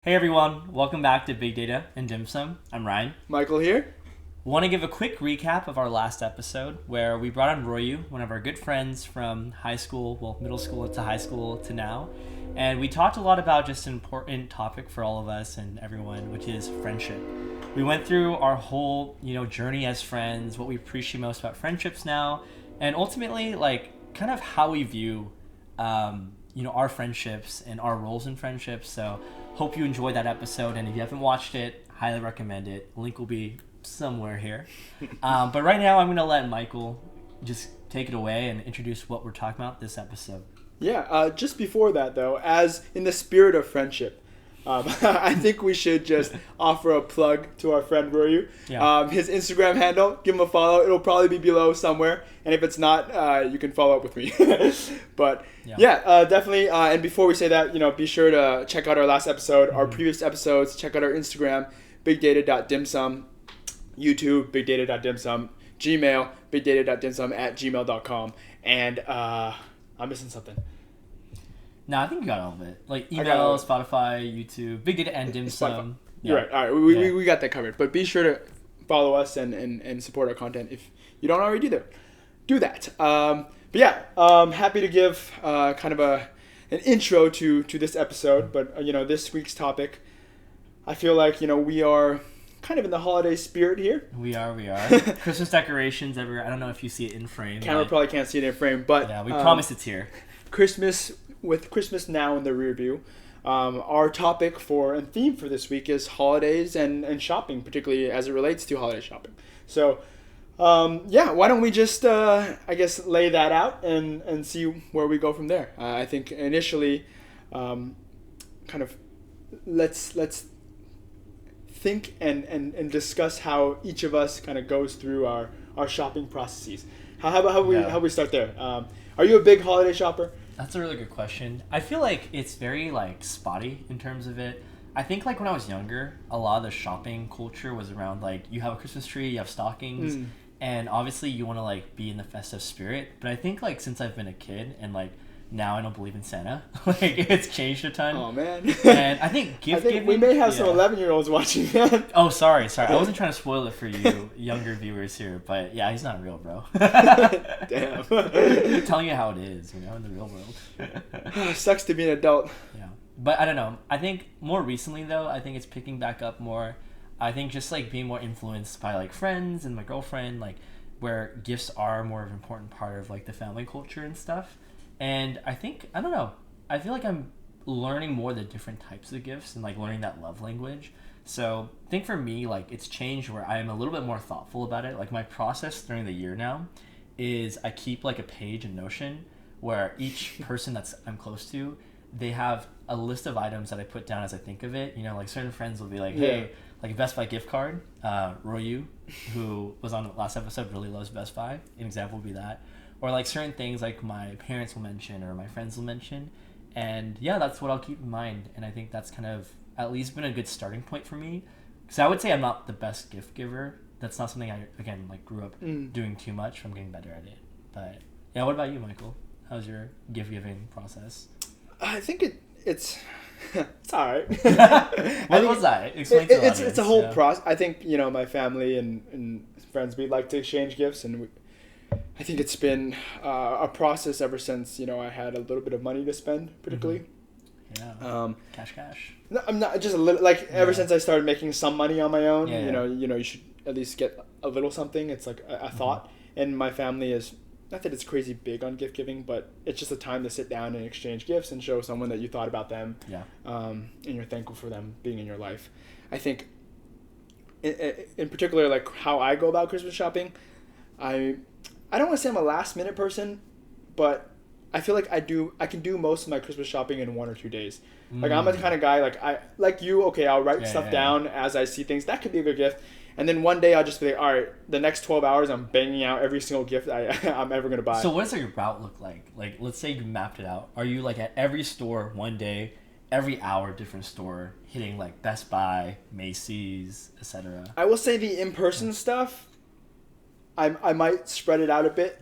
Hey everyone, welcome back to Big Data and Dim Sum. I'm Ryan. Michael here. Want to give a quick recap of our last episode where we brought on Royu, one of our good friends from high school, well, middle school to high school to now. And we talked a lot about just an important topic for all of us and everyone, which is friendship. We went through our whole, journey as friends, what we appreciate most about friendships now, and ultimately, kind of how we view our friendships and our roles in friendships. So hope you enjoyed that episode, and if you haven't watched it, highly recommend it. Link will be somewhere here. But right now I'm going to let Michael just take it away and introduce what we're talking about this episode. Yeah, just before that though, as in the spirit of friendship, I think we should just offer a plug to our friend Royu. Yeah. His Instagram handle, give him a follow. It'll probably be below somewhere. And if it's not, you can follow up with me. But definitely. And before we say that, be sure to check out our last episode, our previous episodes. Check out our Instagram, bigdata.dimsum, YouTube, bigdata.dimsum, Gmail, bigdata.dimsum@gmail.com. And I'm missing something. No, I think you got all of it. Like email, Spotify, YouTube, Big Data and Dim Sum. You're right. All right, we got that covered. But be sure to follow us and support our content if you don't already do that. Happy to give kind of an intro to this episode. But this week's topic, I feel like we are kind of in the holiday spirit here. We are. Christmas decorations everywhere. I don't know if you see it in frame. Camera probably can't see it in frame, but yeah, we promise it's here. With Christmas now in the rear view, our topic and theme for this week is holidays and shopping, particularly as it relates to holiday shopping. So, why don't we just, lay that out and see where we go from there. I think initially, kind of, let's think and discuss how each of us kind of goes through our shopping processes. How about we start there? Are you a big holiday shopper? That's a really good question. I feel like it's very spotty in terms of it. I think when I was younger, a lot of the shopping culture was around you have a Christmas tree, you have stockings, and obviously you want to be in the festive spirit. But I think since I've been a kid and now I don't believe in Santa, it's changed a ton. Oh man. And I think giving. We may have some 11-year-olds watching that. Oh, sorry. I wasn't trying to spoil it for you younger viewers here, but yeah, he's not real, bro. Damn. I'm telling you how it is, in the real world. Sucks to be an adult. Yeah, but I don't know. I think more recently though, I think it's picking back up more. I think just being more influenced by friends and my girlfriend, where gifts are more of an important part of the family culture and stuff. And I think, I don't know, I feel like I'm learning more the different types of gifts and learning that love language. So I think for me, it's changed where I am a little bit more thoughtful about it. My process during the year now is I keep a page in Notion where each person I'm close to, they have a list of items that I put down as I think of it. Certain friends will be hey, a Best Buy gift card. Royu, who was on the last episode, really loves Best Buy. An example would be that. Or certain things my parents will mention or my friends will mention. And yeah, that's what I'll keep in mind. And I think that's kind of at least been a good starting point for me. Because I would say I'm not the best gift giver. That's not something I, again, grew up doing too much. I'm getting better at it. But yeah, what about you, Michael? How's your gift giving process? I think it's it's all right. What was that? Explain to the audience. It's a whole process. I think, my family and friends, we like to exchange gifts, and I think it's been a process ever since, I had a little bit of money to spend, particularly. Yeah. Cash. No, I'm not just a little, ever since I started making some money on my own, you should at least get a little something. It's a thought. And my family is, not that it's crazy big on gift giving, but it's just a time to sit down and exchange gifts and show someone that you thought about them. Yeah. And you're thankful for them being in your life. I think, in particular, how I go about Christmas shopping, I don't want to say I'm a last minute person, but I feel I can do most of my Christmas shopping in 1 or 2 days. I'm the kind of guy I'll write stuff down as I see things. That could be a good gift. And then one day I'll just be all right, the next 12 hours I'm banging out every single gift I'm ever going to buy. So what does your route look like? Let's say you mapped it out. Are you at every store one day, every hour different store, hitting Best Buy, Macy's, etc.? I will say the in-person stuff, I might spread it out a bit.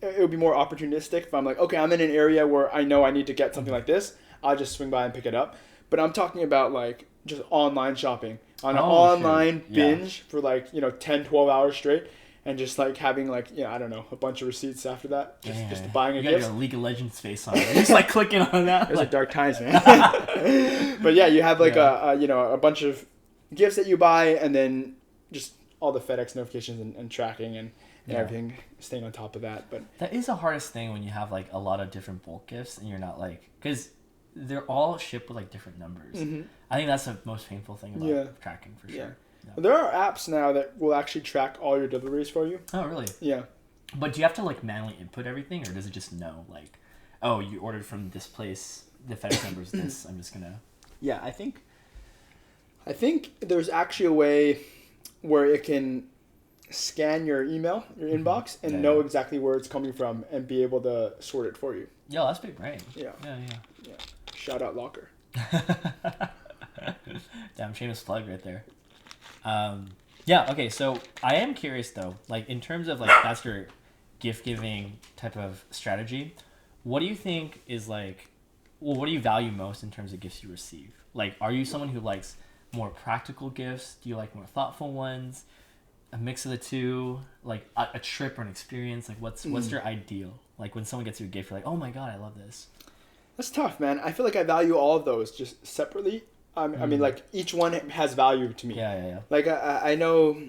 It would be more opportunistic if I'm okay, I'm in an area where I know I need to get something like this. I'll just swing by and pick it up. but I'm talking about like just online shopping on an Oh, online shoot. Yeah. binge for like 10, 12 hours straight, and just like having like I don't know, a bunch of receipts after that, just buying a You got gift. your League of Legends face on it. Just like clicking on that. Those are Like, dark times, man. But yeah, you have like a bunch of gifts that you buy, and then just all the FedEx notifications and tracking and everything, staying on top of that. But that is the hardest thing when you have like a lot of different bulk gifts and you're not like, because they're all shipped with like different numbers. I think that's the most painful thing about tracking for sure. Yeah. There are apps now that will actually track all your deliveries for you. Oh, really? Yeah. But do you have to like manually input everything, or does it just know like, oh, you ordered from this place, the FedEx number is this, I'm just gonna... Yeah, I think there's actually a way where it can scan your email, your inbox, and know exactly where it's coming from and be able to sort it for you. Yo, that's big brain. Yeah. Yeah. Shout out Locker. Damn, shameless plug right there. Yeah, okay, so I am curious though, like in terms of like that's your gift giving type of strategy, what do you think is like, well, what do you value most in terms of gifts you receive? Like, are you someone who likes more practical gifts? Do you like more thoughtful ones? A mix of the two? Like a trip or an experience? Like what's your ideal? Like when someone gets you a gift, you're like, oh my God, I love this. That's tough, man. I feel like I value all of those just separately. I mean, like each one has value to me. Yeah. Like I know,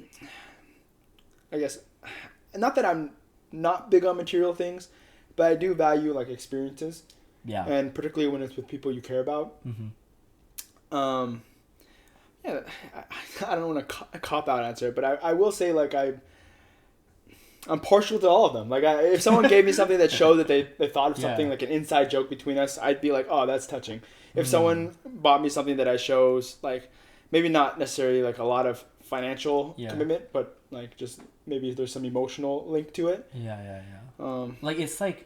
I guess, not that I'm not big on material things, but I do value like experiences. Yeah. And particularly when it's with people you care about. Yeah, I don't want a cop out answer, but I will say like I'm partial to all of them. Like if someone gave me something that showed that they thought of something like an inside joke between us, I'd be like, oh, that's touching. If someone bought me something that I shows like maybe not necessarily like a lot of financial commitment, but like just maybe there's some emotional link to it. Yeah. Like it's like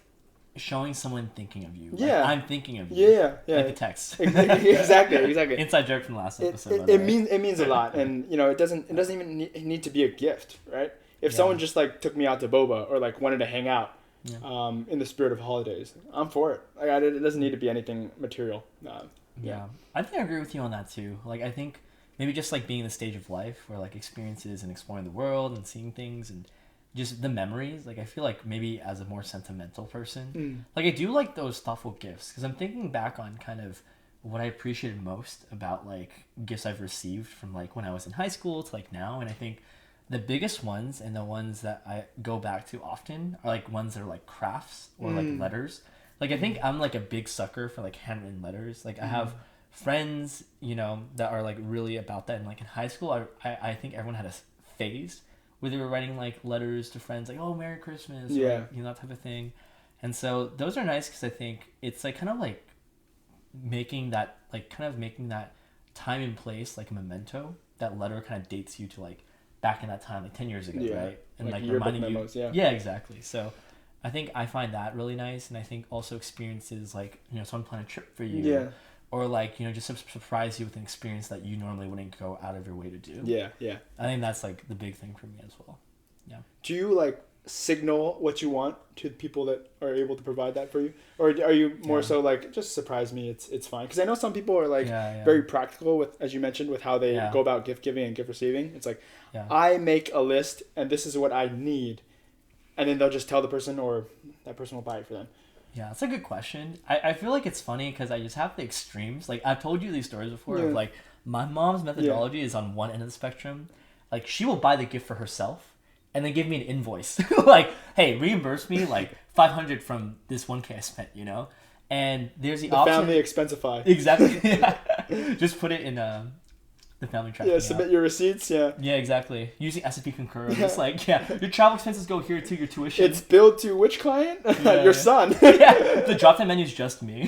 showing someone thinking of you. Like, Yeah. I'm thinking of you. Yeah. Like the text. Exactly. Inside joke from the last episode. It means a lot, and it doesn't even need to be a gift, right? If someone just like took me out to boba or like wanted to hang out, in the spirit of holidays, I'm for it. Like it doesn't need to be anything material. Yeah, I think I agree with you on that too. Like I think maybe just like being in the stage of life where like experiences and exploring the world and seeing things and just the memories. Like I feel like maybe as a more sentimental person, like I do like those thoughtful gifts because I'm thinking back on kind of what I appreciated most about like gifts I've received from like when I was in high school to like now, and I think the biggest ones and the ones that I go back to often are like ones that are like crafts or like letters. Like I think I'm like a big sucker for like handwritten letters. Like I have friends, that are like really about that. And like in high school, I think everyone had a phase where they were writing like letters to friends, like, oh, Merry Christmas, or, like, that type of thing. And so those are nice because I think it's like kind of like making that time and place like a memento. That letter kind of dates you to like back in that time, like 10 years ago, right? And like reminding memos, you. Yeah, exactly. So I think I find that really nice. And I think also experiences like, someone plan a trip for you. Yeah. Or like, just surprise you with an experience that you normally wouldn't go out of your way to do. Yeah. I think that's like the big thing for me as well. Yeah. Do you like signal what you want to people that are able to provide that for you, or are you more so like just surprise me, it's fine? Because I know some people are like very practical with, as you mentioned, with how they go about gift giving and gift receiving. It's like I make a list and this is what I need, and then they'll just tell the person or that person will buy it for them. Yeah, that's a good question. I feel like it's funny because I just have the extremes. Like I've told you these stories before of like my mom's methodology is on one end of the spectrum. Like she will buy the gift for herself and then give me an invoice. Like, hey, reimburse me like $500 from this 1K I spent, And there's the option. Family Expensify. Exactly. Just put it in the family tracking app. Submit your receipts. Yeah, exactly. Using S&P Concur. Just like, your travel expenses go here to your tuition. It's billed to which client? Your son. The drop-down menu is just me.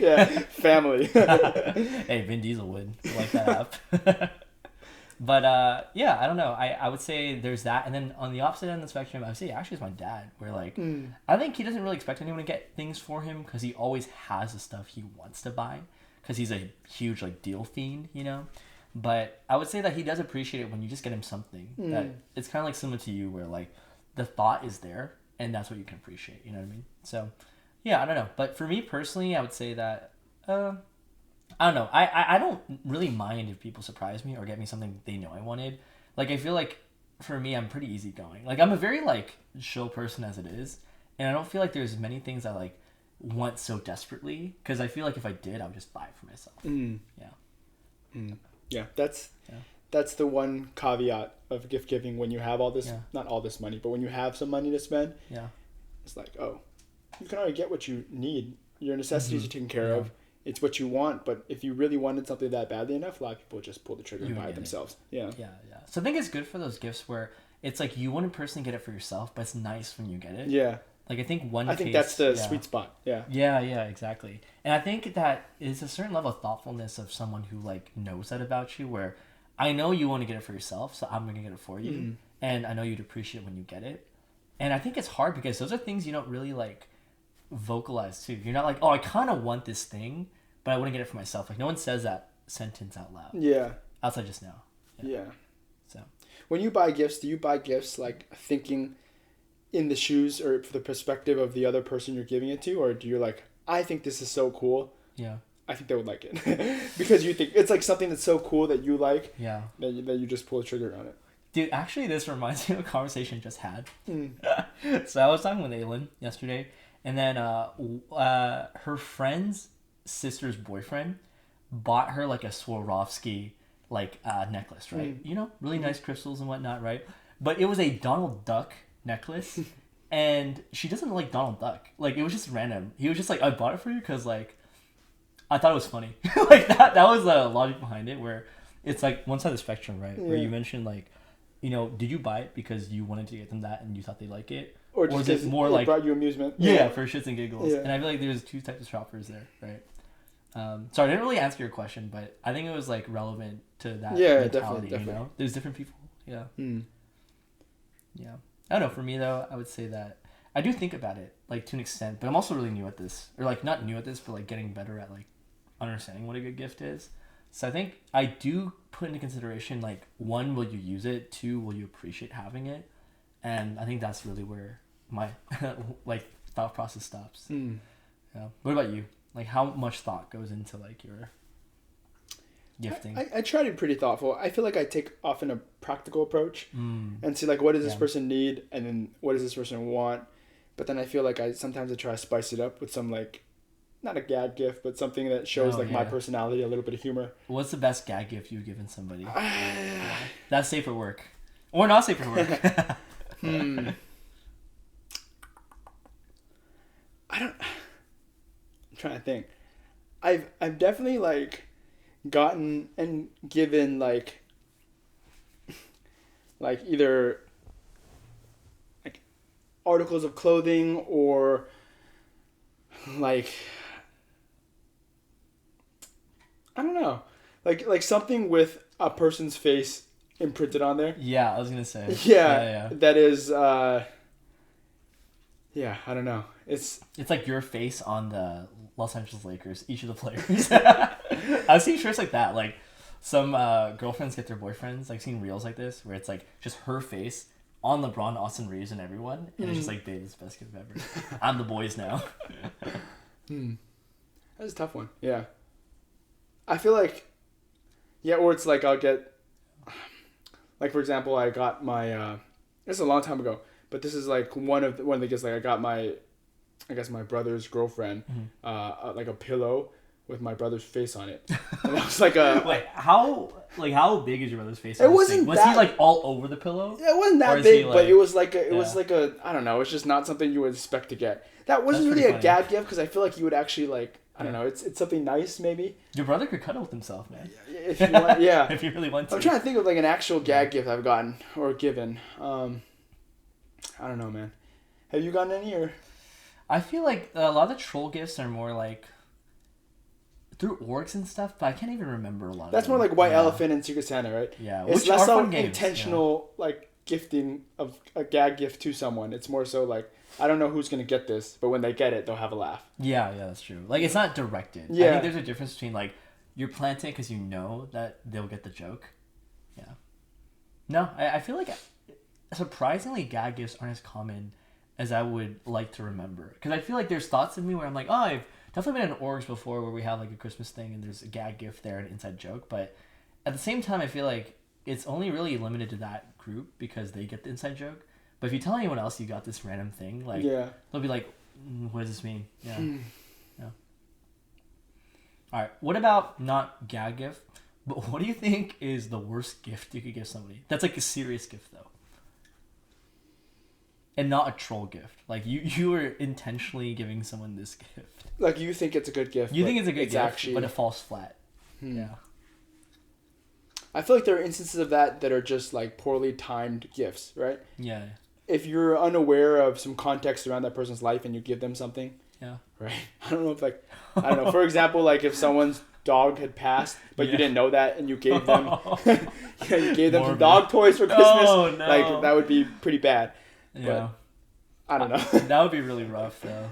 Family. Hey, Vin Diesel would like that app. But I don't know. I would say there's that, and then on the opposite end of the spectrum, I would say actually it's my dad. Where like I think he doesn't really expect anyone to get things for him because he always has the stuff he wants to buy because he's a huge like deal fiend, But I would say that he does appreciate it when you just get him something that it's kind of like similar to you, where like the thought is there and that's what you can appreciate. You know what I mean? So I don't know. But for me personally, I would say that I don't know. I don't really mind if people surprise me or get me something they know I wanted. Like I feel like for me, I'm pretty easygoing. Like I'm a very like chill person as it is, and I don't feel like there's many things I like want so desperately because I feel like if I did, I would just buy it for myself. Yeah. Yeah, Yeah. that's the one caveat of gift giving when you have all this, not all this money, but when you have some money to spend, Yeah. it's like, oh, you can already get what you need. Your necessities are taken care of. It's what you want, but if you really wanted something that badly enough, a lot of people just pull the trigger and buy it themselves. Yeah. Yeah. So I think it's good for those gifts where it's like you wouldn't personally get it for yourself, but it's nice when you get it. Yeah. Like I think I think that's the sweet spot. Yeah. Yeah, exactly. And I think that is a certain level of thoughtfulness of someone who like knows that about you where I know you want to get it for yourself, so I'm going to get it for you. And I know you'd appreciate when you get it. And I think it's hard because those are things you don't really like vocalize too. You're not like, oh, I kind of want this thing, but I wouldn't get it for myself. Like no one says that sentence out loud. Yeah. Outside just now. Yeah. So when you buy gifts, do you buy gifts like thinking in the shoes or for the perspective of the other person you're giving it to, or do you like, I think this is so cool. Yeah. I think they would like it because you think it's like something that's so cool that you like. Yeah. That you just pull the trigger on it. Dude, actually, this reminds me of a conversation I just had. So I was talking with Aylin yesterday, and then her friend's sister's boyfriend bought her like a Swarovski like necklace, right? You know, really nice crystals and whatnot, right? But it was a Donald Duck necklace, and she doesn't like Donald Duck. Like it was just random. He was just like, I bought it for you because like I thought it was funny. Like that was the logic behind it, where it's like one side of the spectrum, right? Where you mentioned like, you know, did you buy it because you wanted to get them that and you thought they like it? Or just is it more like brought you amusement? Yeah, for shits and giggles. Yeah. And I feel like there's two types of shoppers there, right? Sorry, I didn't really answer your question, but I think it was like relevant to that mentality, definitely. You know? There's different people. Yeah. Yeah. I don't know, for me though, I would say that I do think about it, like to an extent, but I'm also really new at this. Or like not new at this, but like getting better at like understanding what a good gift is. So I think I do put into consideration like, one, will you use it? Two, will you appreciate having it? And I think that's really where my like thought process stops. Yeah. What about you? Like how much thought goes into like your gifting? I try to be pretty thoughtful. I feel like I take often a practical approach and see like, what does this person need? And then what does this person want? But then I feel like I sometimes try to spice it up with some like, not a gag gift, but something that shows my personality, a little bit of humor. What's the best gag gift you've given somebody? That's safe for work. Or not safe for work. I'm trying to think. I've definitely like gotten and given like either like articles of clothing or like I don't know, like something with a person's face imprinted on there. Yeah, I was gonna say. Yeah. That is. I don't know. It's like your face on the Los Angeles Lakers, each of the players. I've seen shirts like that. Like some girlfriends get their boyfriends. I've seen reels like this where it's like just her face on LeBron, Austin Reeves, and everyone, and it's just like, babe, this is the best gift ever. I'm the boys now. That's a tough one. Yeah. I feel like, or it's like I'll get, like for example, I got my. This is a long time ago, but this is like one of the gifts. Like I got my brother's girlfriend, like a pillow with my brother's face on it, and that was like a. Wait, how big is your brother's face? It wasn't. Was he like all over the pillow? It wasn't that big, but it was like it was like a. I don't know. It's just not something you would expect to get. That wasn't really a gag gift because I feel like you would actually like. I don't know. It's something nice, maybe. Your brother could cuddle with himself, man. If you want, yeah. If you really want to. I'm trying to think of like an actual gag gift I've gotten or given. I don't know, man. Have you gotten any or? I feel like a lot of the troll gifts are more like through orgs and stuff, but I can't even remember a lot of them. That's more like White Elephant and Secret Santa, right? Yeah. It's less so intentional like gifting of a gag gift to someone. It's more so like, I don't know who's going to get this, but when they get it, they'll have a laugh. Yeah, that's true. Like, it's not directed. Yeah. I think there's a difference between, like, you're planting it because you know that they'll get the joke. Yeah. No, I feel like surprisingly gag gifts aren't as common as I would like to remember. Because I feel like there's thoughts of me where I'm like, oh, I've definitely been in orgs before where we have like a Christmas thing and there's a gag gift there and an inside joke. But at the same time, I feel like it's only really limited to that group because they get the inside joke. But if you tell anyone else you got this random thing, like they'll be like, what does this mean? Yeah. Yeah. All right. What about not gag gift? But what do you think is the worst gift you could give somebody? That's like a serious gift though. And not a troll gift. Like you were intentionally giving someone this gift. Like you think it's a good gift. You think it's a good gift, actually... but it falls flat. Yeah. I feel like there are instances of that are just like poorly timed gifts, right? Yeah. If you're unaware of some context around that person's life and you give them something. Yeah. Right. I don't know if I don't know. For example, like if someone's dog had passed, but you didn't know that, and you gave them, some dog toys for Christmas. Oh, no. Like that would be pretty bad. Yeah. But I don't know. That would be really rough, though.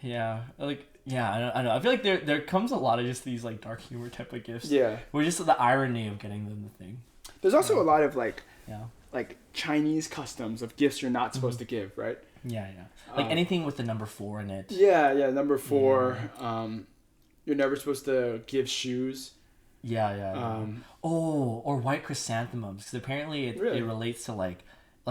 Yeah. Like. Yeah, I know. I feel like there comes a lot of just these like dark humor type of gifts. Yeah. Where just the irony of getting them the thing. There's also a lot of like Chinese customs of gifts you're not supposed to give, right? Yeah. Like anything with the number 4 in it. Yeah, number 4. Yeah. You're never supposed to give shoes. Yeah. Or white chrysanthemums, because apparently it relates to like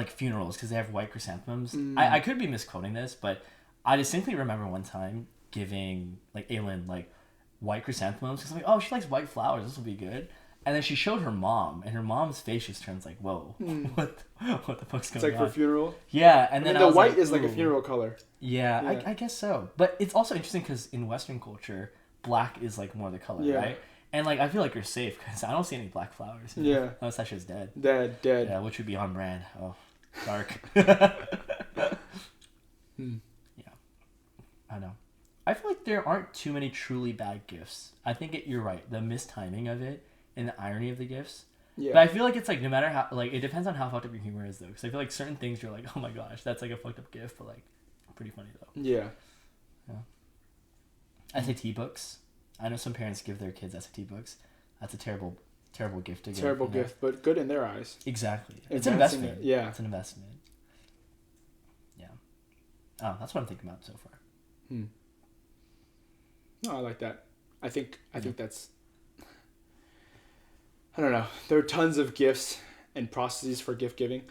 funerals because they have white chrysanthemums. I could be misquoting this, but I distinctly remember one time giving like Aylin like white chrysanthemums because I'm like, oh, she likes white flowers, this will be good. And then she showed her mom, and her mom's face just turns like, whoa, what the fuck's going on? It's like for funeral. Yeah, and then the white is like a funeral color. Yeah. I guess so. But it's also interesting because in Western culture, black is like more the color, right? And like I feel like you're safe because I don't see any black flowers. Unless that shit's dead. Dead. Yeah, which would be on brand. Oh, dark. Yeah, I know. I feel like there aren't too many truly bad gifts. I think you're right. The mistiming of it and the irony of the gifts. Yeah. But I feel like it's like no matter how, like it depends on how fucked up your humor is though. Because I feel like certain things you're like, oh my gosh, that's like a fucked up gift, but like pretty funny though. Yeah. SAT books. I know some parents give their kids SAT books. That's a terrible gift to give. Terrible gift, but good in their eyes. Exactly. It's an investment. Yeah. It's an investment. Yeah. Oh, that's what I'm thinking about so far. No, I like that. I think that's... I don't know. There are tons of gifts and processes for gift giving.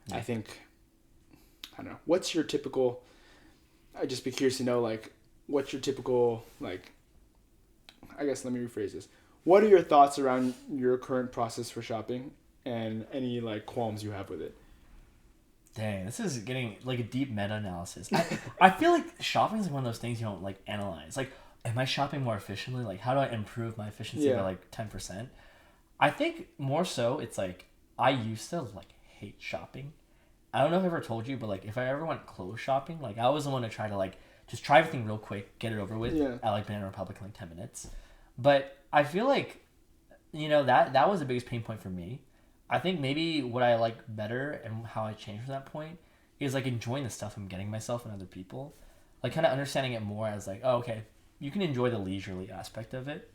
Yeah. I don't know. What's your typical... I'd just be curious to know, like, what's your typical, like... I guess let me rephrase this. What are your thoughts around your current process for shopping and any, like, qualms you have with it? Dang, this is getting, like, a deep meta-analysis. I feel like shopping is one of those things you don't, like, analyze. Like, am I shopping more efficiently? Like, how do I improve my efficiency by, like, 10%? I think more so it's, like, I used to, like, hate shopping. I don't know if I ever told you, but, like, if I ever went clothes shopping, like, I was the one to try to, like, just try everything real quick, get it over with at, like, Banana Republic in, like, 10 minutes. But I feel like, you know, that was the biggest pain point for me. I think maybe what I like better and how I changed from that point is, like, enjoying the stuff I'm getting myself and other people. Like, kind of understanding it more as, like, oh, okay, you can enjoy the leisurely aspect of it.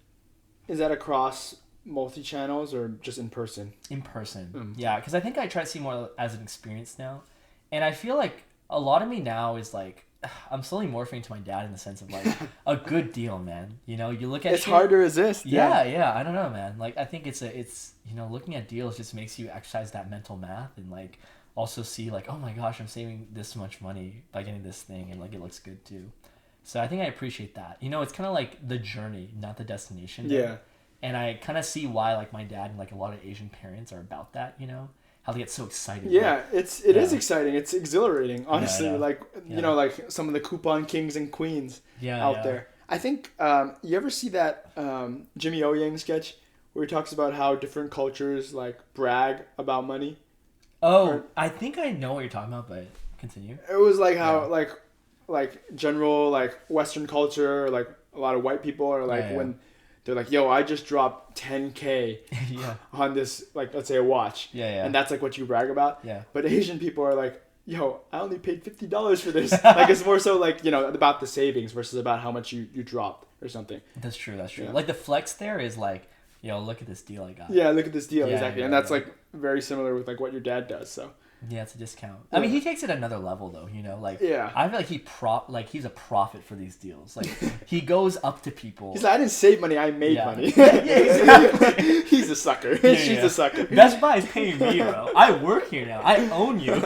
Is that across multi-channels or just in person? In person. Yeah, because I think I try to see more as an experience now. And I feel like a lot of me now is, like, I'm slowly morphing into my dad in the sense of, like, a good deal, man. You know, you look at it's hard to resist. Yeah, I don't know, man. Like, I think it's you know, looking at deals just makes you exercise that mental math and, like, also see, like, oh my gosh, I'm saving this much money by getting this thing and, like, it looks good too. So I think I appreciate that. You know, it's kind of like the journey, not the destination. Yeah. And I kind of see why, like, my dad and, like, a lot of Asian parents are about that, you know? How they get so excited. Yeah, like, it is exciting. It's exhilarating, honestly. Like, you know, like some of the coupon kings and queens out there. I think, you ever see that Jimmy O Yang sketch where he talks about how different cultures, like, brag about money? Oh, I think I know what you're talking about, but continue. It was like how, like general, like, Western culture, like, a lot of white people are like, when... They're like, yo, I just dropped $10K on this, like, let's say a watch. Yeah. And that's, like, what you brag about. Yeah. But Asian people are like, yo, I only paid $50 for this. Like, it's more so, like, you know, about the savings versus about how much you dropped or something. That's true. Yeah. Like, the flex there is like, yo, look at this deal I got. Yeah, look at this deal. Exactly. And that's, like, very similar with, like, what your dad does. So Yeah, it's a discount. I mean, he takes it another level though. Like I feel like he's a prophet for these deals. Like he goes up to people. He's like, I didn't save money, I made money. Yeah, exactly. He's a sucker. She's a sucker. Best Buy is paying me, bro. I work here now. I own you.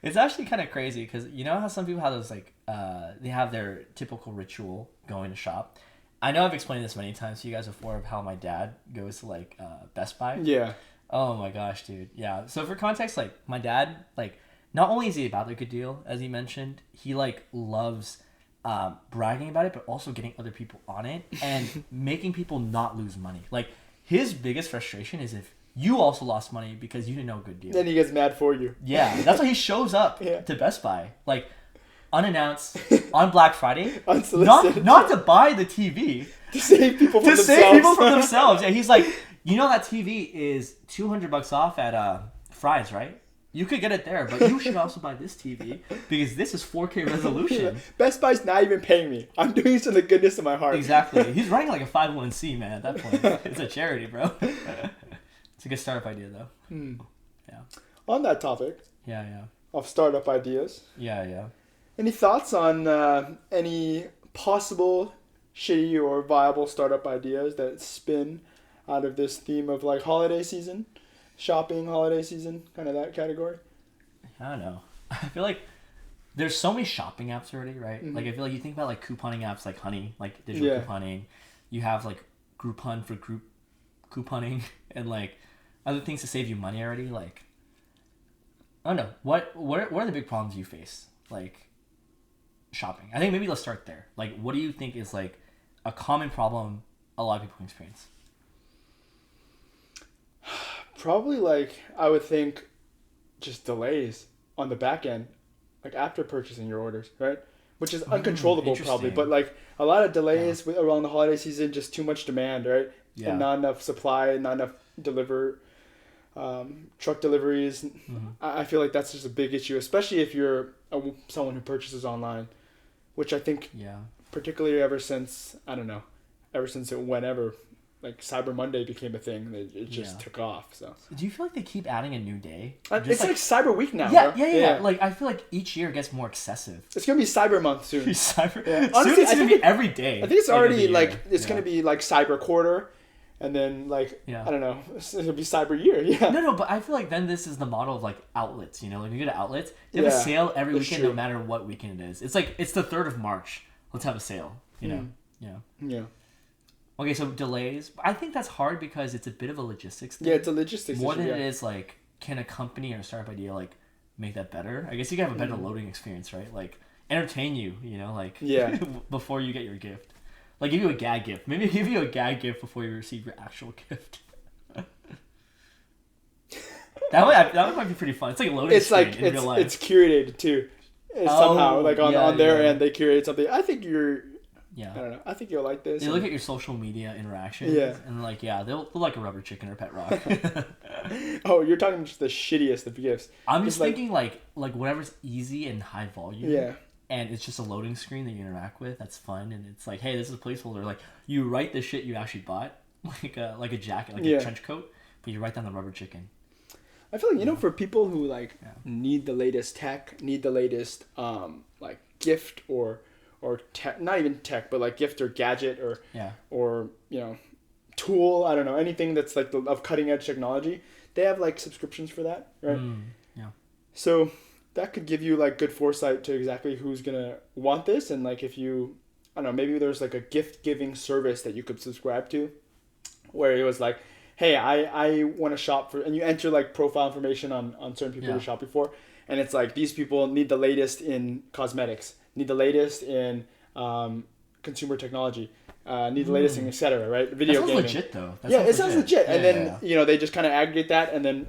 It's actually kind of crazy because you know how some people have those like they have their typical ritual going to shop. I know I've explained this many times to you guys before of how my dad goes to like Best Buy. Yeah. Oh my gosh, dude. Yeah. So for context, like my dad, like not only is he about a good deal, as he mentioned, he like loves bragging about it, but also getting other people on it and making people not lose money. Like his biggest frustration is if you also lost money because you didn't know a good deal. Then he gets mad for you. Yeah. That's why he shows up to Best Buy. Like unannounced on Black Friday. Unsolicited. Not to buy the TV. To save people from themselves. To save people from themselves. Yeah, he's like, you know that TV is $200 off at Fry's, right? You could get it there, but you should also buy this TV because this is 4K resolution. Best Buy's not even paying me. I'm doing this in the goodness of my heart. Exactly. He's running like a 501c, man, at that point. It's a charity, bro. It's a good startup idea, though. Yeah. On that topic. Yeah. Of startup ideas. Yeah. Any thoughts on any possible shitty or viable startup ideas that spin out of this theme of like holiday season, shopping, holiday season, kind of that category? I don't know. I feel like there's so many shopping apps already, right? Mm-hmm. Like I feel like you think about like couponing apps like Honey, like digital couponing. You have like Groupon for group couponing and like other things to save you money already. Like I don't know. What are the big problems you face? Like shopping. I think maybe let's start there. Like what do you think is like a common problem a lot of people experience? Probably like I would think just delays on the back end, like after purchasing your orders, right? Which is uncontrollable probably, but like a lot of delays around the holiday season, just too much demand, right? Yeah. And not enough supply, not enough truck deliveries. I feel like that's just a big issue, especially if you're someone who purchases online, which I think particularly ever since whenever like Cyber Monday became a thing, it just took off. So do you feel like they keep adding a new day? It's like Cyber Week now. Yeah. Like I feel like each year gets more excessive. It's gonna be Cyber Month soon. Honestly, it's gonna be every day. I think it's already like it's gonna be like Cyber Quarter, and then like I don't know, it'll be Cyber Year. Yeah. No, but I feel like then this is the model of like outlets. You know, like you go to outlets, they have a sale every weekend, no matter what weekend it is. It's like it's the 3rd of March. Let's have a sale. You know. Yeah. Okay, so delays. I think that's hard because it's a bit of a logistics thing. Yeah, it's a logistics more issue, than it is like, can a company or a startup idea like make that better? I guess you can have a better loading experience, right? Like entertain you, you know, like before you get your gift. Like give you a gag gift. Maybe give you a gag gift before you receive your actual gift. that might be pretty fun. It's like a loading screen in real life. It's curated too. Somehow, like on their end, they curate something. I think you're. Yeah. I don't know. I think you'll like this. They look at your social media interactions. Yeah. And like, they'll like a rubber chicken or pet rock. Oh, you're talking just the shittiest of gifts. I'm just thinking like whatever's easy and high volume. Yeah. And it's just a loading screen that you interact with. That's fun. And it's like, hey, this is a placeholder. Like you write the shit you actually bought, like a jacket, like a trench coat, but you write down the rubber chicken. I feel like for people who like need the latest tech, need the latest like gift or tech, not even tech, but like gift or gadget or tool, I don't know, anything that's like of cutting edge technology, they have like subscriptions for that, right? So that could give you like good foresight to exactly who's gonna want this, and like if you, I don't know, maybe there's like a gift giving service that you could subscribe to where it was like, hey, I want to shop for, and you enter like profile information on certain people you're shopping for, and it's like these people need the latest in cosmetics, need the latest in consumer technology, need the latest in etc. Right? Video gaming. That sounds legit though. It sounds legit. And then they just kind of aggregate that and then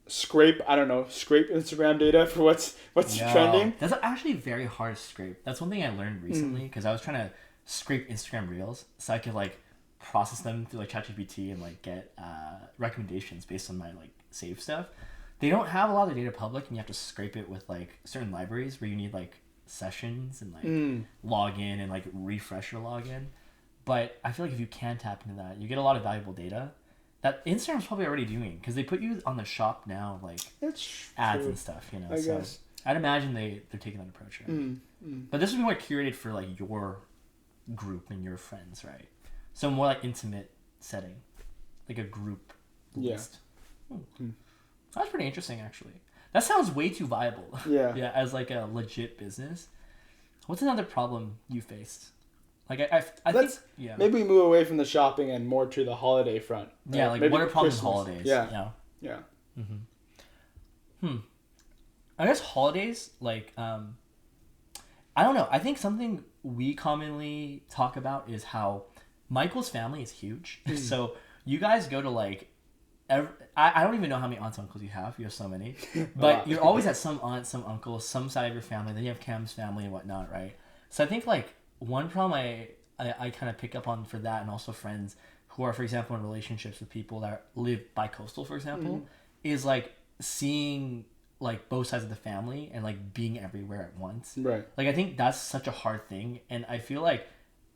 scrape Instagram data for what's trending. That's actually very hard to scrape. That's one thing I learned recently because I was trying to scrape Instagram Reels so I could like process them through like ChatGPT and like get recommendations based on my like saved stuff. They don't have a lot of the data public, and you have to scrape it with like certain libraries where you need like sessions and like log in and like refresh your login. But I feel like if you can tap into that, you get a lot of valuable data that Instagram's probably already doing, because they put you on the shop now, like That's ads true. and stuff, you know. I So guess. I'd imagine they're taking that approach, right? But this would be more curated for like your group and your friends, right? So more like intimate setting, like a group Yeah. list. That's pretty interesting, actually. That sounds way too viable. Yeah. Yeah, as like a legit business. What's another problem you faced? Like I think yeah. Maybe we move away from the shopping and more to the holiday front. Right? Yeah, like maybe what are problems with Christmas. holidays? Yeah. Yeah. Yeah. I guess holidays, like, I don't know. I think something we commonly talk about is how Michael's family is huge. So you guys go to like, I don't even know how many aunts and uncles you have. You have so many. But you're always at some aunt, some uncle, some side of your family. Then you have Cam's family and whatnot, right? So I think like one problem I kind of pick up on for that, and also friends who are, for example, in relationships with people that live bi-coastal, for example, is like seeing like both sides of the family and like being everywhere at once. Right. Like I think that's such a hard thing, and I feel like,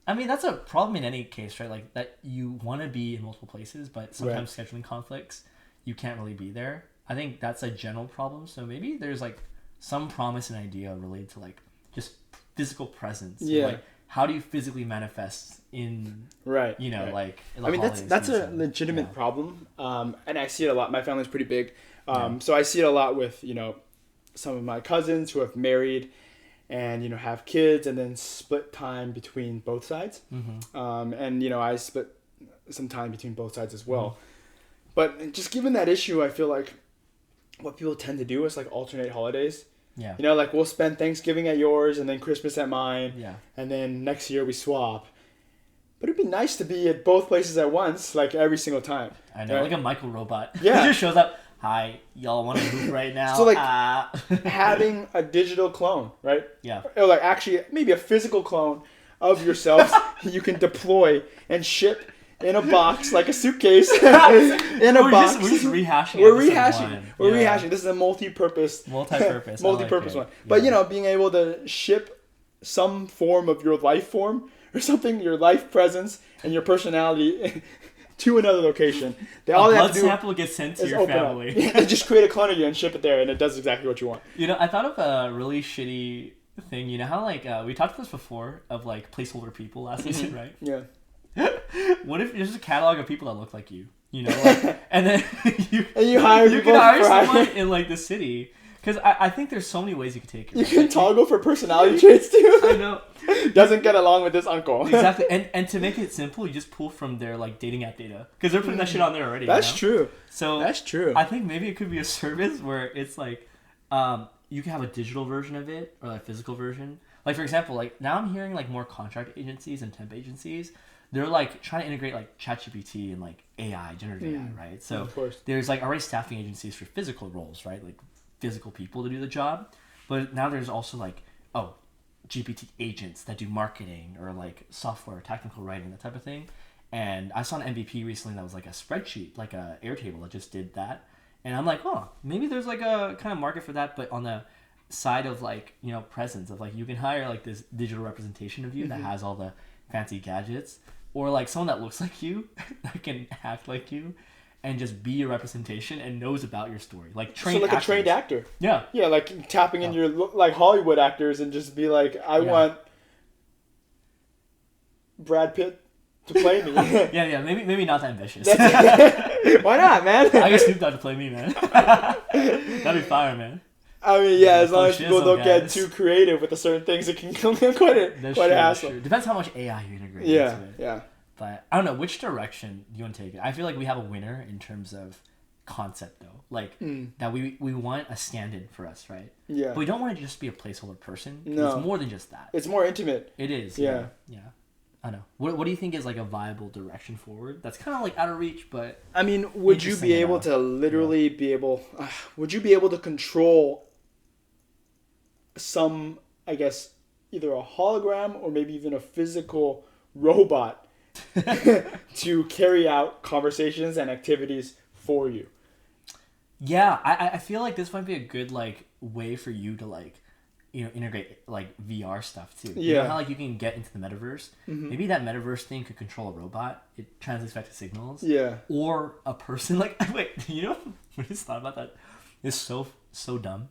I mean, that's a problem in any case, right? Like that you want to be in multiple places, but sometimes scheduling conflicts, you can't really be there. I think that's a general problem. So maybe there's like some promise and idea related to like just physical presence. Yeah. Like how do you physically manifest in, Right. you know, right. like in the I mean, holidays that's a season? legitimate problem, and I see it a lot. My family's pretty big, so I see it a lot with some of my cousins who have married, and have kids, and then split time between both sides. And I split some time between both sides as well. But just given that issue, I feel like what people tend to do is like alternate holidays. Yeah. Like we'll spend Thanksgiving at yours and then Christmas at mine. Yeah. And then next year we swap. But it'd be nice to be at both places at once, like every single time. I know, right? like a Michael robot. Yeah. He just shows up. Hi, y'all want to move right now? So like having a digital clone, right? Yeah. Or like actually maybe a physical clone of yourself you can deploy and ship in a box, like a suitcase, in a box. We're just rehashing. We're rehashing. We're Yeah. rehashing. This is a multi-purpose Multi-purpose. I multi-purpose like one. it. But Yeah. being able to ship some form of your life form or something, your life presence and your personality to another location. All a they blood have to do sample gets sent to is your open family. up. They just create a clone of you and ship it there, and it does exactly what you want. I thought of a really shitty thing. You know how like we talked about this before of like placeholder people last season, right? Yeah. What if there's just a catalog of people that look like you? Like, and then you hire you people can hire for someone in like the city, because I think there's so many ways you could take it. You right? can toggle for personality traits too. I know. Doesn't get along with this uncle. Exactly, and to make it simple, you just pull from their like dating app data, because they're putting that shit on there already. That's true. So that's true. I think maybe it could be a service where it's like, you can have a digital version of it or a physical version. Like for example, like now I'm hearing like more contract agencies and temp agencies, they're like trying to integrate like ChatGPT and like AI, generative AI, right? So of course. there's like already staffing agencies for physical roles, right? Like physical people to do the job, but now there's also like GPT agents that do marketing or like software, technical writing, that type of thing. And I saw an MVP recently that was like a spreadsheet, like a Airtable that just did that. And I'm like, maybe there's like a kind of market for that, but on the side of like, presence of like, you can hire like this digital representation of you that has all the fancy gadgets, or like someone that looks like you, that can act like you, and just be your representation and knows about your story. Like trained a trained actor. Yeah. Yeah, like tapping in your like Hollywood actors and just be like, I want Brad Pitt to play me. yeah, maybe not that ambitious. Why not, man? I guess Snoop Dogg to play me, man. That'd be fire, man. I mean, as long as people don't get too creative with the certain things, it can become quite a hassle. Depends how much AI you integrate into it. Yeah. But I don't know, which direction do you want to take it? I feel like we have a winner in terms of concept, though. Like, that we want a stand-in for us, right? Yeah. But we don't want it to just be a placeholder person. No. It's more than just that. It's more intimate. It is. Yeah. I know. What do you think is like a viable direction forward? That's kind of like out of reach, but I mean, would you be able to literally would you be able to control some, I guess, either a hologram or maybe even a physical robot to carry out conversations and activities for you? Yeah, I feel like this might be a good like way for you to like integrate like VR stuff too. Yeah. You know how like you can get into the metaverse? Mm-hmm. Maybe that metaverse thing could control a robot. It translates back to signals. Yeah. Or a person. Like, wait, I just thought about that. It's so dumb.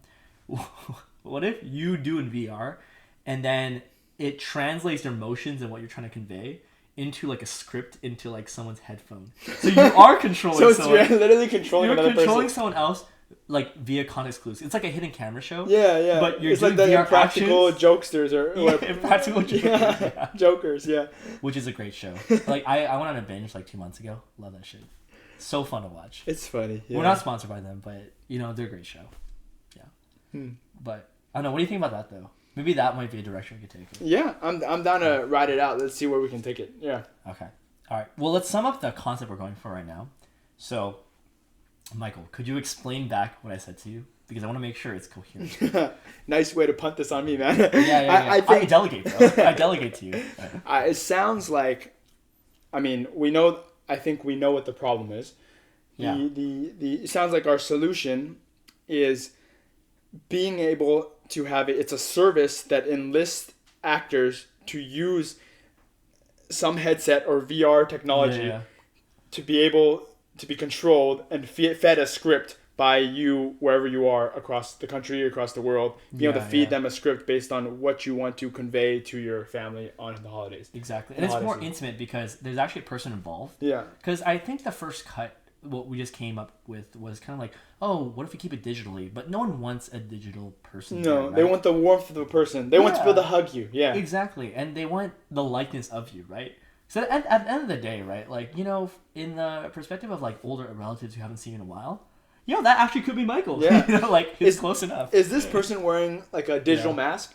What if you do in VR and then it translates your emotions and what you're trying to convey into like a script into like someone's headphone? So you are controlling So it's someone. literally controlling another person. You're controlling someone else like via context clues. It's like a hidden camera show. Yeah. But you're it's doing like the VR impractical actions. jokesters or Impractical jokers. Yeah. Jokers, yeah. Which is a great show. Like I went on a binge like 2 months ago. Love that shit. So fun to watch. It's funny. Yeah. We're not sponsored by them, but they're a great show. Yeah. But I don't know. What do you think about that though? Maybe that might be a direction we could take it. Yeah, I'm down to ride it out. Let's see where we can take it. Yeah. Okay. All right. Well, let's sum up the concept we're going for right now. So, Michael, could you explain back what I said to you? Because I want to make sure it's coherent. Nice way to punt this on me, man. Yeah. I delegate, bro. I delegate to you. It sounds like, I mean, I think we know what the problem is. It sounds like our solution is being able to have it's a service that enlists actors to use some headset or VR technology to be able to be controlled and fed a script by you wherever you are across the country, across the world, being able to feed them a script based on what you want to convey to your family on the holidays. Exactly. And it's more intimate because there's actually a person involved. Yeah. Because I think the first cut, what we just came up with was kind of like, oh, what if we keep it digitally? But no one wants a digital person. No, right? They want the warmth of the person. They want to be able to hug you. Yeah. Exactly. And they want the likeness of you, right? So at the end of the day, right, like, in the perspective of like older relatives you haven't seen in a while, that actually could be Michael. Yeah. Like it's close enough. Is this person wearing like a digital mask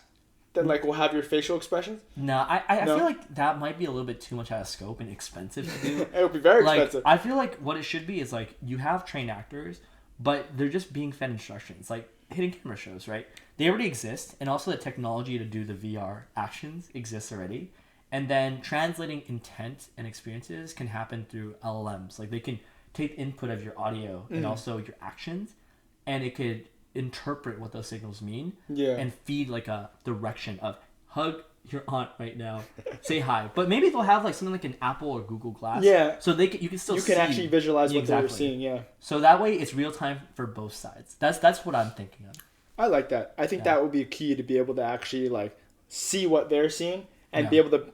that like will have your facial expressions? No, I feel like that might be a little bit too much out of scope and expensive to do. It would be very expensive. I feel like what it should be is like you have trained actors, but they're just being fed instructions, like hidden camera shows, right? They already exist, and also the technology to do the VR actions exists already. And then translating intent and experiences can happen through LLMs. Like they can take input of your audio and also your actions, and it could interpret what those signals mean and feed like a direction of hug your aunt right now, say hi. But maybe they'll have like something like an Apple or Google Glass. Yeah. So you can still see. Actually visualize what they're seeing. Yeah. So that way it's real time for both sides. That's what I'm thinking of. I like that. I think that would be key to be able to actually like see what they're seeing and be able to.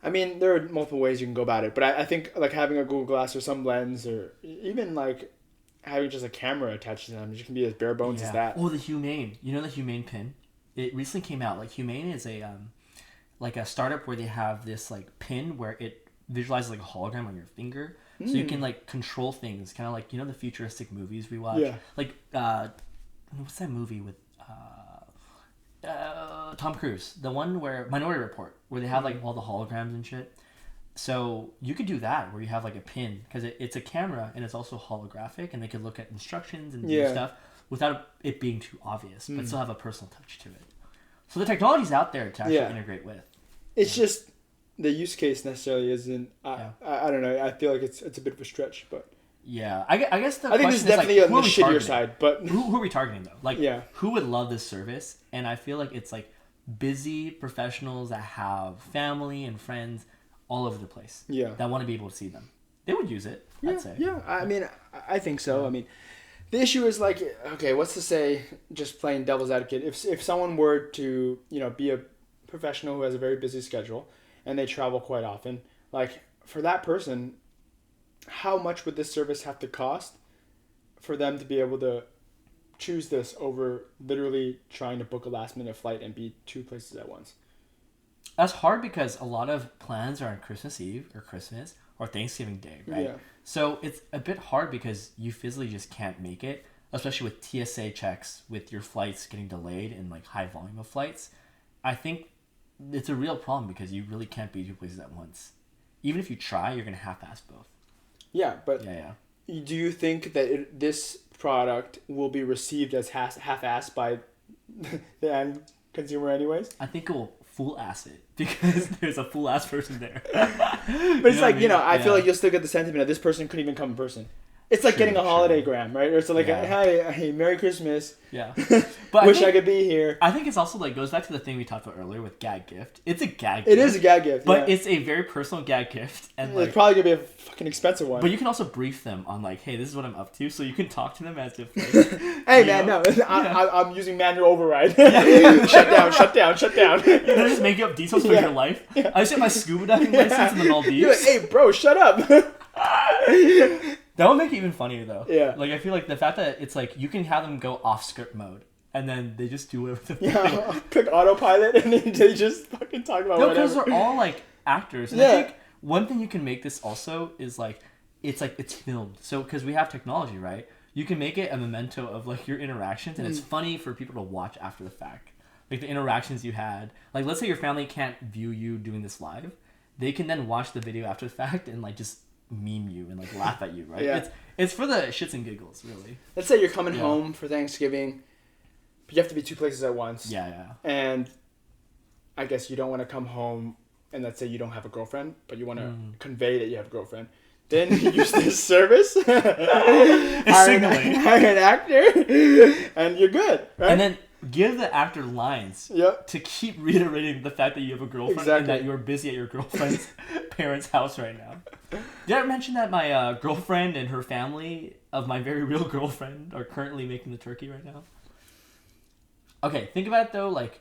I mean, there are multiple ways you can go about it, but I think like having a Google Glass or some lens or even like having just a camera attached to them, it can be as bare bones as that. Oh, the Humane. You know the Humane pin? It recently came out. Like Humane is a like a startup where they have this like pin where it visualizes like a hologram on your finger, so you can like control things, kind of like the futuristic movies we watch. Yeah. Like what's that movie with Tom Cruise? The one where Minority Report, where they have like all the holograms and shit. So you could do that where you have like a pin because it's a camera and it's also holographic, and they could look at instructions and do stuff without it being too obvious, but still have a personal touch to it. So the technology's out there to actually integrate with. It's just the use case necessarily isn't. I don't know. I feel like it's a bit of a stretch, but. Yeah, I guess the I think question it's definitely is like, on the shittier side, but who are we targeting though? Like, who would love this service? And I feel like it's like busy professionals that have family and friends all over the place. Yeah, that want to be able to see them. They would use it. I'd say. Yeah, I mean, I think so. I mean, the issue is like, okay, what's to say? Just playing devil's advocate. If someone were to be a professional who has a very busy schedule and they travel quite often, like for that person, how much would this service have to cost for them to be able to choose this over literally trying to book a last minute flight and be two places at once? That's hard because a lot of plans are on Christmas Eve or Christmas or Thanksgiving Day, right? Yeah. So it's a bit hard because you physically just can't make it, especially with TSA checks, with your flights getting delayed and like high volume of flights. I think it's a real problem because you really can't be two places at once. Even if you try, you're going to half-ass both. Yeah, but do you think that this product will be received as half-assed by the end consumer anyways? I think it will full-ass it because there's a full-ass person there. But it's I feel like you'll still get the sentiment that this person couldn't even come in person. It's like True, getting a true. holiday gram, right? Or it's like, Yeah. hey, Merry Christmas. Yeah. But Wish I could be here. I think it's also like goes back to the thing we talked about earlier with gag gift. It's a gag It gift. is a gag gift, But yeah. it's a very personal gag gift. And like, It's probably going to be a fucking expensive one. but you can also brief them on like, hey, this is what I'm up to. So you can talk to them as if like, Hey, you man, know? no. I'm using manual override. Shut down. They're just making up details for your life. Yeah. I just have my scuba diving license in the Maldives. You're like, hey, bro, shut up. That would make it even funnier though. Yeah. Like I feel like the fact that it's like you can have them go off script mode and then they just do whatever the Yeah, click autopilot and then they just fucking talk about No, whatever. because they're all like actors. And Yeah. I think one thing you can make this also is like it's filmed. So because we have technology, right? You can make it a memento of like your interactions, and it's funny for people to watch after the fact. Like the interactions you had. Like let's say your family can't view you doing this live, they can then watch the video after the fact and like just meme you and like laugh at you, right? Yeah. It's for the shits and giggles, really. Let's say you're coming home for Thanksgiving, but you have to be two places at once. Yeah. And I guess you don't want to come home and let's say you don't have a girlfriend, but you want to convey that you have a girlfriend. Then you use this service. It's signaling. Hire an actor, and you're good, right? And then give the actor lines Yep. to keep reiterating the fact that you have a girlfriend and that you're busy at your girlfriend's parents' house right now. Did I ever mention that my girlfriend and her family of my very real girlfriend are currently making the turkey right now? Okay, think about it though, like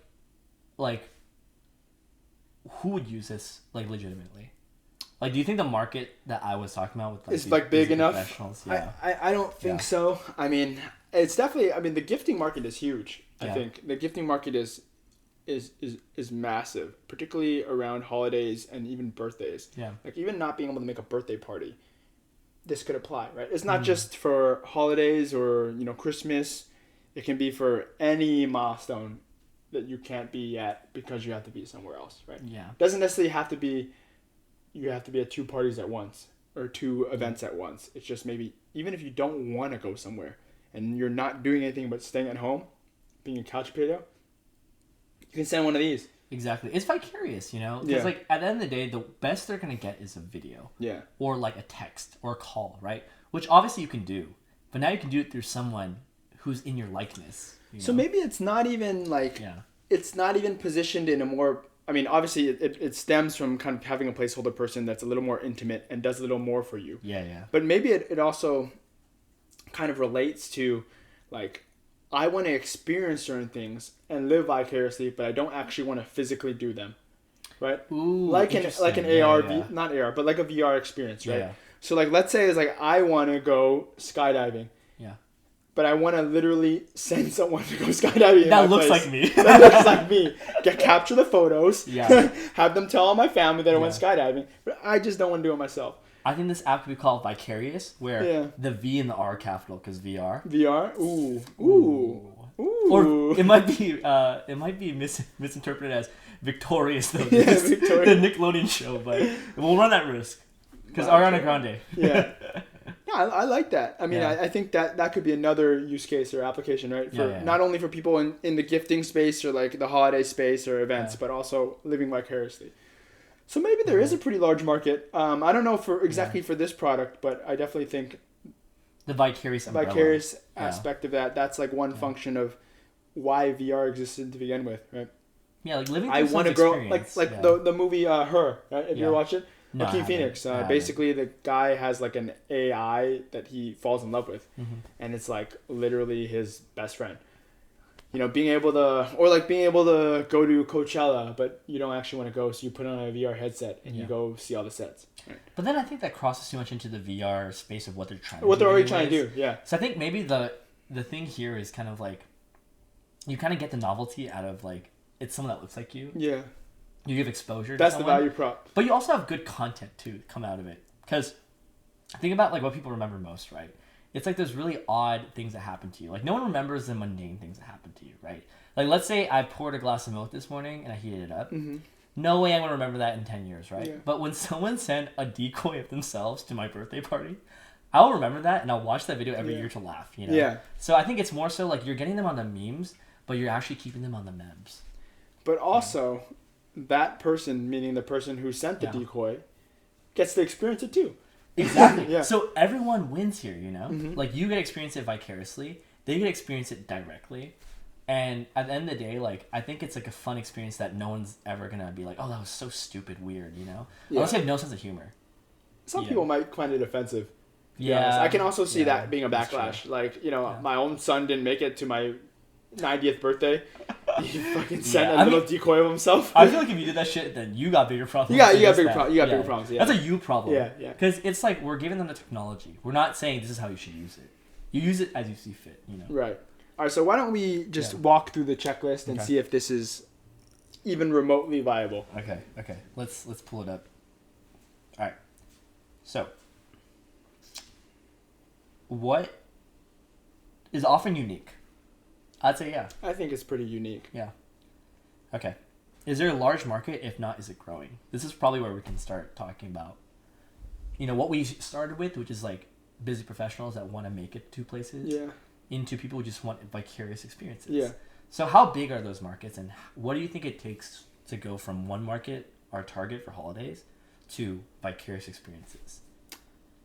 who would use this like legitimately? Like, do you think the market that I was talking about with like Is like big enough? professionals? Yeah. I don't think so. I mean, it's definitely. I mean, the gifting market is huge. I think the gifting market is massive, particularly around holidays and even birthdays. Yeah. Like even not being able to make a birthday party, this could apply, right? It's not just for holidays or Christmas. It can be for any milestone that you can't be at because you have to be somewhere else, right? Yeah. Doesn't necessarily have to be. You have to be at two parties at once or two events at once. It's just maybe even if you don't want to go somewhere and you're not doing anything but staying at home, being a couch potato, you can send one of these. Exactly. It's vicarious, Because like at the end of the day, the best they're gonna get is a video. Yeah. Or like a text or a call, right? Which obviously you can do, but now you can do it through someone who's in your likeness. So maybe it's not even like it's not even positioned in a more. I mean, obviously, it stems from kind of having a placeholder person that's a little more intimate and does a little more for you. Yeah. But maybe it also kind of relates to, like, I want to experience certain things and live vicariously, but I don't actually want to physically do them, right? Ooh, like an AR, not AR, but like a VR experience, right? Yeah. So like, let's say it's like I want to go skydiving. Yeah. But I want to literally send someone to go skydiving. That looks like me. That looks like me. Capture the photos. Yeah. Have them tell all my family that I went skydiving. But I just don't want to do it myself. I think this app could be called Vicarious, where the V and the R are capital because VR. VR? Ooh. Or it might be misinterpreted as Victorious though. Yeah, Victorious. The Nickelodeon show, but we'll run that risk because Ariana Grande. Yeah. No, I like that. I mean, Yeah. I think that could be another use case or application, right? For not only for people in the gifting space or like the holiday space or events, but also living vicariously. So maybe there is a pretty large market. I don't know for this product, but I definitely think the vicarious umbrella. Aspect of that's like one function of why VR existed to begin with, right? Yeah, like living. I want to grow like the movie Her. Right? Have you ever watched it? No, Joaquin Phoenix. Basically, the guy has like an AI that he falls in love with, and it's like literally his best friend. Being able to go to Coachella, but you don't actually want to go, so you put on a VR headset and you go see all the sets. Right. But then I think that crosses too much into the VR space of what they're trying. What they're already trying to do, yeah. So I think maybe the thing here is kind of like you kind of get the novelty out of like it's someone that looks like you. Yeah. You give exposure. That's to the someone, value prop. But you also have good content too come out of it. Because think about like what people remember most, right? It's like there's really odd things that happen to you. Like no one remembers the mundane things that happen to you, right? Like let's say I poured a glass of milk this morning and I heated it up. Mm-hmm. No way I'm gonna remember that in 10 years, right? Yeah. But when someone sent a decoy of themselves to my birthday party, I'll remember that and I'll watch that video every year to laugh. Yeah. So I think it's more so like you're getting them on the memes, but you're actually keeping them on the memes. But also, that person, meaning the person who sent the decoy, gets to experience it too. Exactly. Yeah. So everyone wins here, you know? Mhm. Like, you get to experience it vicariously. They get to experience it directly. And at the end of the day, like, I think it's like a fun experience that no one's ever gonna be like, oh, that was so stupid weird, you know? Yeah. Unless you have no sense of humor. Some Yeah. people might find it offensive. to be Yeah. honest. I can also see Yeah, that being a that's backlash. true. Like, you know, Yeah. my own son didn't make it to my 90th birthday. He fucking sent Yeah, a little decoy of himself. I feel like if you did that shit, then you got bigger problems. You got than bigger that. problems. You got bigger problems. Yeah. That's a you problem. Yeah, yeah. Because it's like we're giving them the technology. We're not saying this is how you should use it. You use it as you see fit. You know. Right. All right. So why don't we just Yeah. walk through the checklist and Okay. see if this is even remotely viable? Okay. Okay. Let's pull it up. All right. So, what is often unique? I'd say yeah. I think it's pretty unique. Yeah. Okay. Is there a large market? If not, is it growing? This is probably where we can start talking about, you know, what we started with, which is like busy professionals that want to make it to places, Yeah. into people who just want vicarious experiences. Yeah. So how big are those markets, and what do you think it takes to go from one market, our target for holidays, to vicarious experiences?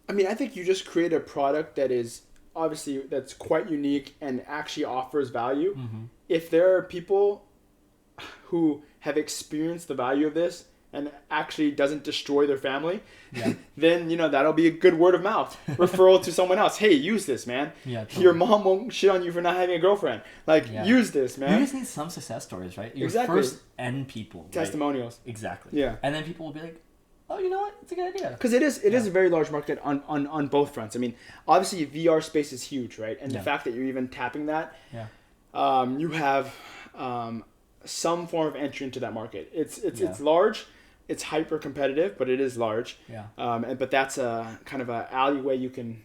I mean, I think you just create a product that is obviously that's quite unique and actually offers value. Mm-hmm. If there are people who have experienced the value of this and actually doesn't destroy their family, Yeah. then, you know, that'll be a good word of mouth referral to someone else. Hey, use this, man. Yeah. Totally. Your mom won't shit on you for not having a girlfriend. Like, Yeah. use this, man. You just need some success stories, right? Your Exactly. first N people. Right? Testimonials. Exactly. Yeah. And then people will be like, oh, you know what? It's a good idea. Because it is a very large market on both fronts. I mean, obviously VR space is huge, right? And Yeah. the fact that you're even tapping that, Yeah. you have some form of entry into that market. It's Yeah. large, it's hyper competitive, but it is large. Yeah. But that's a kind of a alleyway you can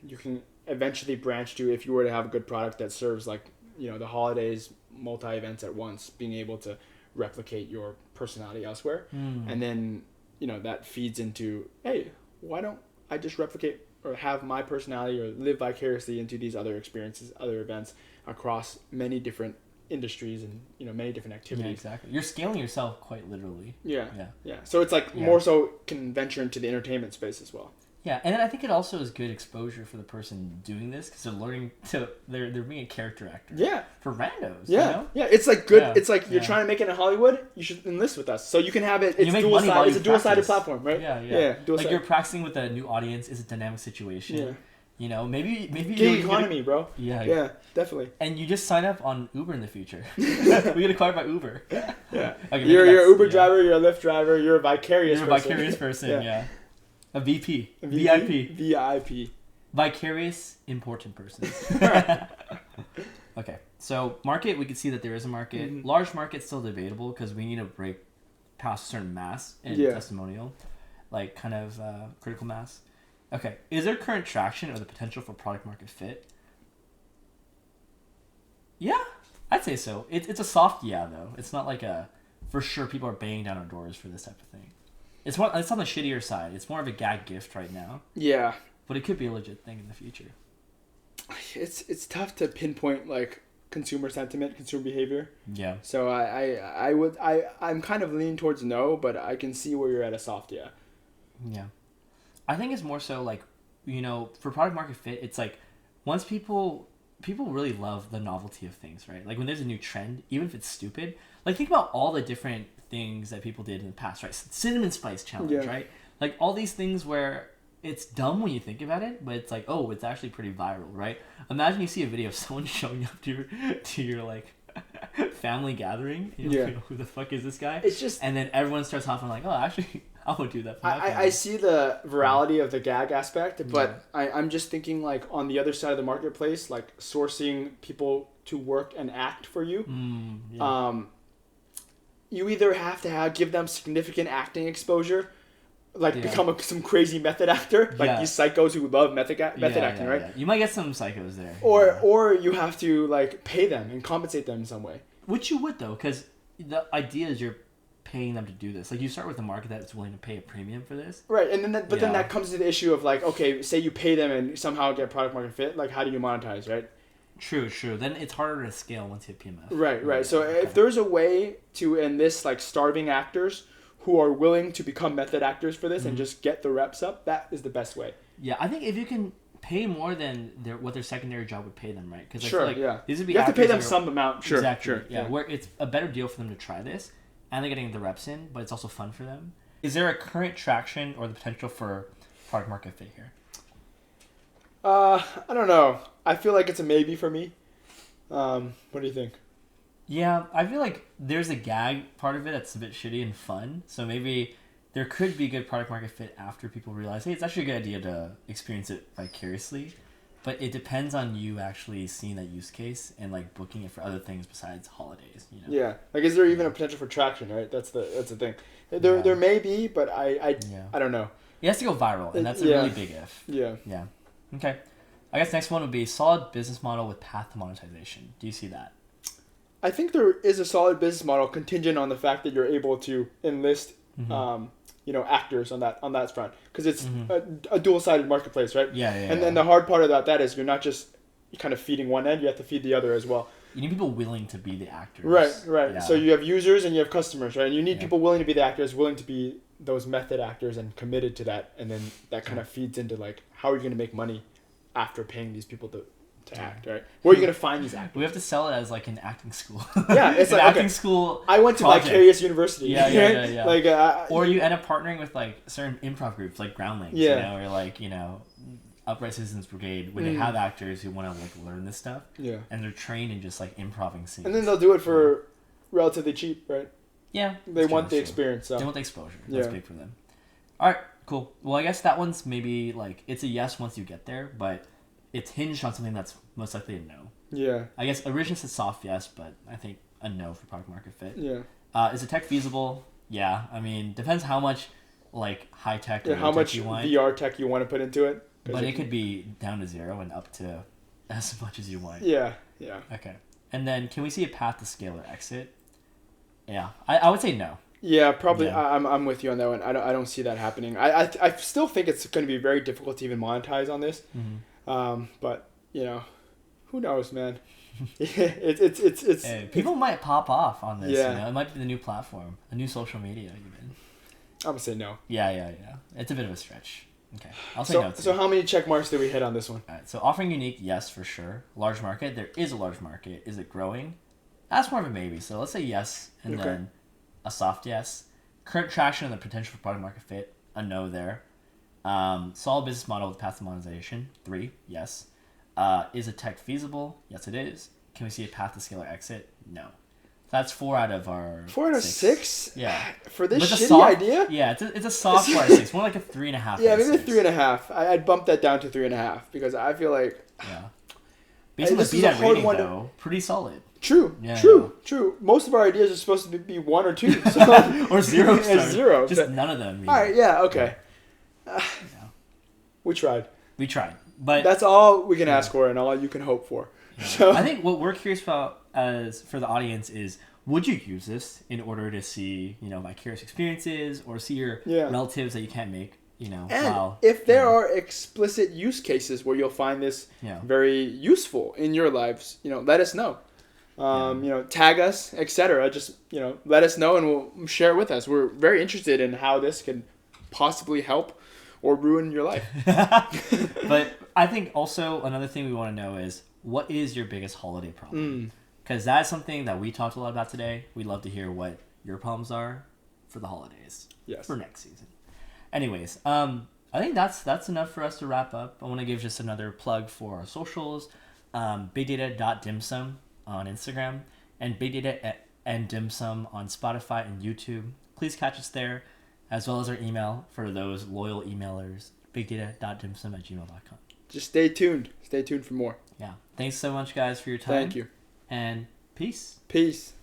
eventually branch to if you were to have a good product that serves, like, you know, the holidays, multi events at once, being able to replicate your personality elsewhere, and then, you know, that feeds into, hey, why don't I just replicate or have my personality or live vicariously into these other experiences, other events across many different industries and, you know, many different Yeah, activities. exactly. You're scaling yourself quite literally. Yeah. Yeah. Yeah. So it's like Yeah. more so can venture into the entertainment space as well. Yeah, and then I think it also is good exposure for the person doing this because they're learning to they're being a character actor. Yeah. For randos. Yeah. You know? Yeah. It's like good. Yeah. It's like you're Yeah. trying to make it in Hollywood. You should enlist with us. So you can have it. You It's make dual money while side. you It's a dual-sided practice. platform, right? Yeah, yeah. Yeah. Like Dual-sided. you're practicing with a new audience is a dynamic situation. Yeah. You know, maybe Gig economy, bro. Yeah. Yeah. Definitely. And you just sign up on Uber in the future. We get acquired by Uber. Yeah. Okay, maybe You're an that's- Uber yeah. driver. You're a Lyft driver. You're a vicarious. You're a person. vicarious person. Yeah. A VP. A VIP. VIP. Vicarious important person. Okay, so market, we can see that there is a market. Mhm. Large market still debatable because we need to break past a certain mass in Yeah. testimonial, like kind of critical mass. Okay, is there current traction or the potential for product market fit? Yeah, I'd say so. It's a soft yeah though. It's not like a for sure people are banging down our doors for this type of thing. It's on the shittier side. It's more of a gag gift right now, Yeah. but it could be a legit thing in the future. It's tough to pinpoint like consumer sentiment, consumer behavior. Yeah. So I'm kind of leaning towards no, but I can see where you're at a soft yeah. Yeah. I think it's more so like, you know, for product market fit, it's like once people really love the novelty of things, right? Like when there's a new trend, even if it's stupid, like think about all the different things that people did in the past, right? Cinnamon spice challenge, Yeah. right? Like all these things where it's dumb when you think about it, but it's like, oh, it's actually pretty viral, right? Imagine you see a video of someone showing up to your like family gathering. You know, Yeah. you know, who the fuck is this guy? It's just And then everyone starts hopping like, oh, actually, I would do that for my I family. see the virality of the gag aspect, but I'm just thinking like on the other side of the marketplace, like sourcing people to work and act for you. Yeah. You either have to give them significant acting exposure, like Yeah. become some crazy method actor, like Yeah. these psychos who love method acting, right? Yeah. You might get some psychos there. Or you have to like pay them and compensate them in some way. Which you would though, because the idea is you're paying them to do this. Like you start with a market that's willing to pay a premium for this. Right, and then then Yeah. that comes to the issue of like, okay, say you pay them and somehow get product market fit, like how do you monetize, right? True. Then it's harder to scale once you hit PMF. Right. So if there's a way to enlist like starving actors who are willing to become method actors for this and just get the reps up, that is the best way. Yeah, I think if you can pay more than what their secondary job would pay them, right? Because Sure, I feel like these would be you have to pay them actors some amount. Sure, exactly. sure. Yeah, where it's a better deal for them to try this, and they're getting the reps in, but it's also fun for them. Is there a current traction or the potential for product market fit here? I don't know. I feel like it's a maybe for me. What do you think? Yeah, I feel like there's a gag part of it that's a bit shitty and fun. So maybe there could be good product market fit after people realize, hey, it's actually a good idea to experience it vicariously. But it depends on you actually seeing that use case and like booking it for other things besides holidays. You know? Yeah, like is there even a potential for traction? Right, that's the thing. There may be, but I don't know. It has to go viral, and that's a really big if. Yeah. Yeah. Okay. I guess next one would be solid business model with path to monetization. Do you see that? I think there is a solid business model contingent on the fact that you're able to enlist, actors on that front, because it's a dual-sided marketplace, right? Yeah. And then the hard part about that is you're not just kind of feeding one end; you have to feed the other as well. You need people willing to be the actors. Right. Yeah. So you have users and you have customers, right? And you need people willing to be the actors, willing to be those method actors, and committed to that. And then that kind of feeds into like, how are you going to make money after paying these people to act, right? Where are you going to find these actors? We have to sell it as like an acting school. Yeah, it's like acting school. I went to Vicarious University. Yeah. Like, or you end up partnering with like certain improv groups, like Groundlings, or like Upright Citizens Brigade, where they have actors who want to like learn this stuff. Yeah. And they're trained in just like improving scenes. And then they'll do it for relatively cheap, right? Yeah. They want the experience. So. They want the exposure. That's big for them. All right, cool. Well, I guess that one's maybe like it's a yes once you get there, but it's hinged on something that's most likely a no. Yeah. I guess originally said soft yes, but I think a no for product market fit. Yeah. Is the tech feasible? Yeah. I mean, depends how much like high tech or how much you want. VR tech you want to put into it. But it could be down to 0 and up to as much as you want. Yeah. Okay. And then can we see a path to scale or exit? Yeah. I would say no. Yeah, probably. Yeah. I'm with you on that one. I don't see that happening. I still think it's going to be very difficult to even monetize on this. But who knows, man? it's hey, people might pop off on this. Yeah. It might be the new platform, a new social media even. I'm gonna say no. Yeah. It's a bit of a stretch. Okay, I'll say no. So how many check marks did we hit on this one? All right. So offering unique, yes, for sure. Large market, there is a large market. Is it growing? That's more of a maybe. So let's say yes, and then a soft yes. Current traction and the potential for product market fit, a no there. Solid business model with path to monetization, 3, yes. Is it tech feasible? Yes, it is. Can we see a path to scale or exit? No. That's 4 out of our 4 out of 6? Yeah. For this shitty idea? Yeah, it's a soft 4 out of 6. More like a 3.5. Yeah, maybe a 3.5. I'd bump that down to 3.5 because I feel like based on the BDAT rating though, pretty solid. True. Most of our ideas are supposed to be 1 or 2. So or 0. Or 0. Just none of them. All right, okay. We tried. But that's all we can ask for and all you can hope for. Yeah. So I think what we're curious about as for the audience is, would you use this in order to see, vicarious experiences or see your relatives that you can't make, and if there are explicit use cases where you'll find this very useful in your lives, let us know. Tag us, etc. Just, let us know and we'll share it with us. We're very interested in how this can possibly help or ruin your life. But I think also another thing we want to know is, what is your biggest holiday problem? Because that's something that we talked a lot about today. We'd love to hear what your problems are for the holidays. Yes. For next season. Anyways, I think that's enough for us to wrap up. I want to give just another plug for our socials. bigdata.dimsum on Instagram and bigdata and dimsum on Spotify and YouTube. Please catch us there, as well as our email for those loyal emailers, bigdata.dimsum@gmail.com. Just stay tuned. Stay tuned for more. Yeah. Thanks so much, guys, for your time. Thank you. And peace. Peace.